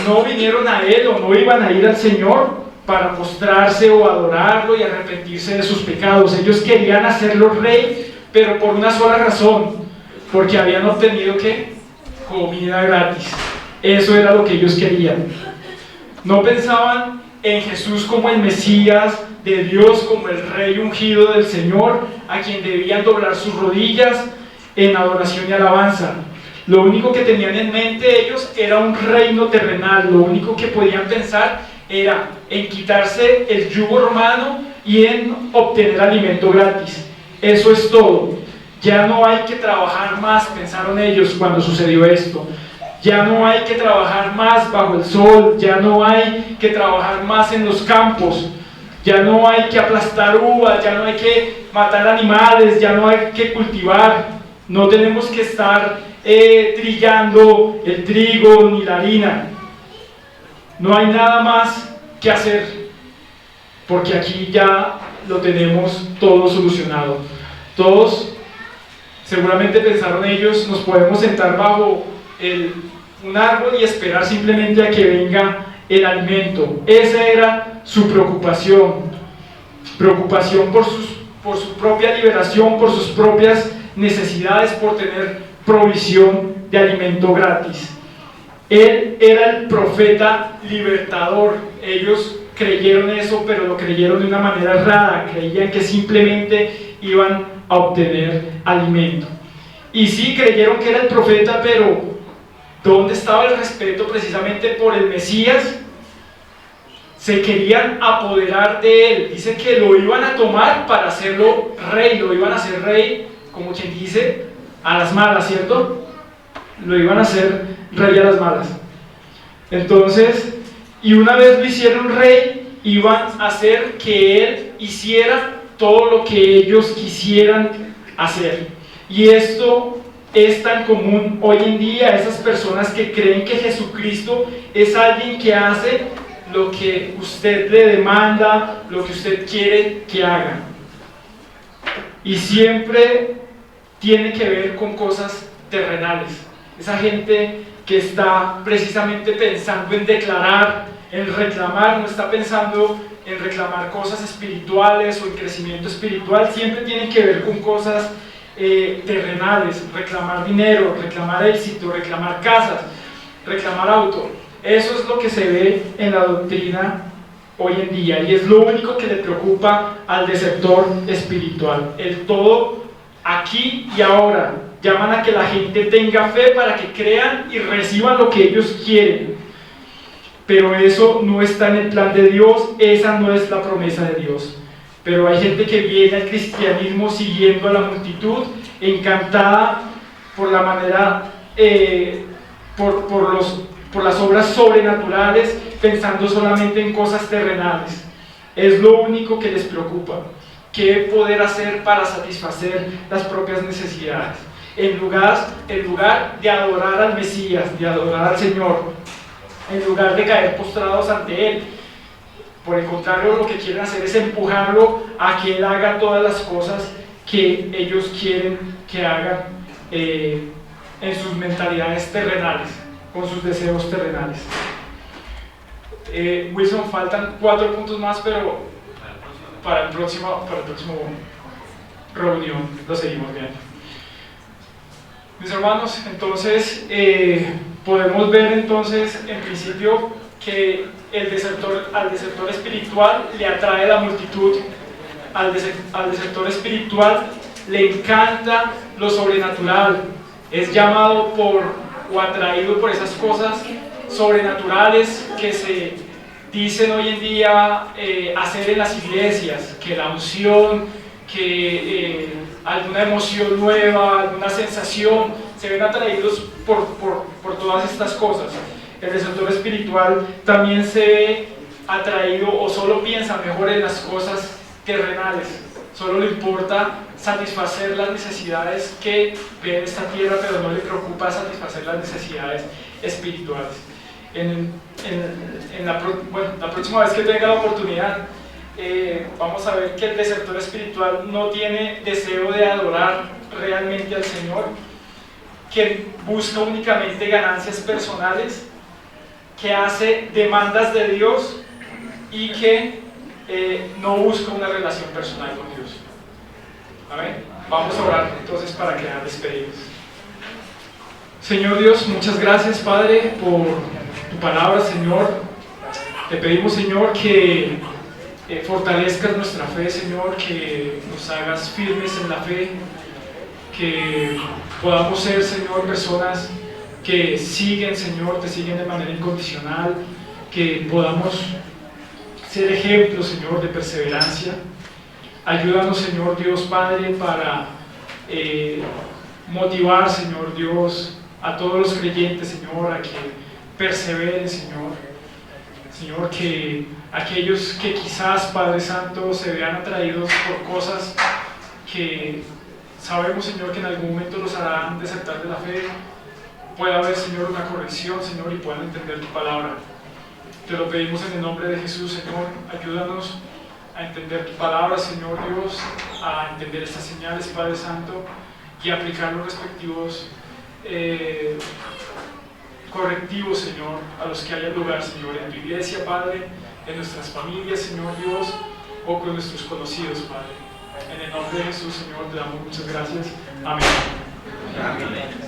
no vinieron a él o no iban a ir al Señor para postrarse o adorarlo y arrepentirse de sus pecados. Ellos querían hacerlo rey, pero por una sola razón: porque habían obtenido ¿qué? Comida gratis. Eso era lo que ellos querían. No pensaban en Jesús como el Mesías de Dios, como el rey ungido del Señor, a quien debían doblar sus rodillas en adoración y alabanza. Lo único que tenían en mente ellos era un reino terrenal. Lo único que podían pensar era en quitarse el yugo romano y en obtener alimento gratis. Eso es todo. Ya no hay que trabajar más, pensaron ellos cuando sucedió esto. Ya no hay que trabajar más bajo el sol, ya no hay que trabajar más en los campos, ya no hay que aplastar uvas, ya no hay que matar animales, ya no hay que cultivar, no tenemos que estar trillando el trigo ni la harina. No hay nada más que hacer, porque aquí ya lo tenemos todo solucionado. Todos, seguramente pensaron ellos, nos podemos sentar bajo un árbol y esperar simplemente a que venga el alimento. Esa era su preocupación por su propia liberación, por sus propias necesidades, por tener provisión de alimento gratis. Él era el profeta libertador. Ellos creyeron eso, pero lo creyeron de una manera errada. Creían que simplemente iban a obtener alimento. Y sí, creyeron que era el profeta, pero ¿dónde estaba el respeto precisamente por el Mesías? Se querían apoderar de él. Dice que lo iban a tomar para hacerlo rey. Lo iban a hacer rey, como quien dice, a las malas, ¿cierto? Lo iban a hacer rey a las malas. Entonces, y una vez lo hicieron rey, iban a hacer que él hiciera todo lo que ellos quisieran hacer. Y esto es tan común hoy en día, esas personas que creen que Jesucristo es alguien que hace lo que usted le demanda, lo que usted quiere que haga. Y siempre tiene que ver con cosas terrenales. Esa gente que está precisamente pensando en declarar, en reclamar, no está pensando en reclamar cosas espirituales o en crecimiento espiritual, siempre tiene que ver con cosas terrenales, reclamar dinero, reclamar éxito, reclamar casas, reclamar auto. Eso es lo que se ve en la doctrina hoy en día y es lo único que le preocupa al desertor espiritual. El todo aquí y ahora. Llaman a que la gente tenga fe para que crean y reciban lo que ellos quieren. Pero eso no está en el plan de Dios, esa no es la promesa de Dios. Pero hay gente que viene al cristianismo siguiendo a la multitud, encantada por la manera, por las obras sobrenaturales, pensando solamente en cosas terrenales. Es lo único que les preocupa. ¿Qué poder hacer para satisfacer las propias necesidades? En lugar de adorar al Mesías, de adorar al Señor, en lugar de caer postrados ante Él. Por el contrario, lo que quieren hacer es empujarlo a que Él haga todas las cosas que ellos quieren que hagan en sus mentalidades terrenales, con sus deseos terrenales. Wilson, faltan 4 puntos más, pero para el próximo reunión lo seguimos viendo. Mis hermanos, entonces podemos ver entonces en principio que al desertor espiritual le atrae la multitud, al desertor espiritual le encanta lo sobrenatural, es llamado o atraído por esas cosas sobrenaturales que se dicen hoy en día hacer en las iglesias, que la unción, que alguna emoción nueva, alguna sensación, se ven atraídos por todas estas cosas. El desertor espiritual también se ve atraído o solo piensa mejor en las cosas terrenales, solo le importa satisfacer las necesidades que ve en esta tierra, pero no le preocupa satisfacer las necesidades espirituales. La próxima vez que tenga la oportunidad, vamos a ver que el desertor espiritual no tiene deseo de adorar realmente al Señor, que busca únicamente ganancias personales, que hace demandas de Dios y que no busca una relación personal con Dios. Amén. Vamos a orar entonces para quedar despedidos. Señor Dios, muchas gracias, Padre, por tu palabra, Señor. Te pedimos, Señor, que fortalezcas nuestra fe, Señor, que nos hagas firmes en la fe, que podamos ser, Señor, personas que siguen, Señor, te siguen de manera incondicional, que podamos ser ejemplos, Señor, de perseverancia. Ayúdanos, Señor Dios Padre, para motivar, Señor Dios, a todos los creyentes, Señor, a que perseveren, Señor. Señor, que aquellos que quizás, Padre Santo, se vean atraídos por cosas que sabemos, Señor, que en algún momento los harán desertar de la fe, pueda haber, Señor, una corrección, Señor, y puedan entender tu palabra. Te lo pedimos en el nombre de Jesús, Señor. Ayúdanos a entender tu palabra, Señor Dios, a entender estas señales, Padre Santo, y aplicar los respectivos correctivos, Señor, a los que haya lugar, Señor, en tu iglesia, Padre, en nuestras familias, Señor Dios, o con nuestros conocidos, Padre. En el nombre de Jesús, Señor, te damos muchas gracias. Amén. Amén.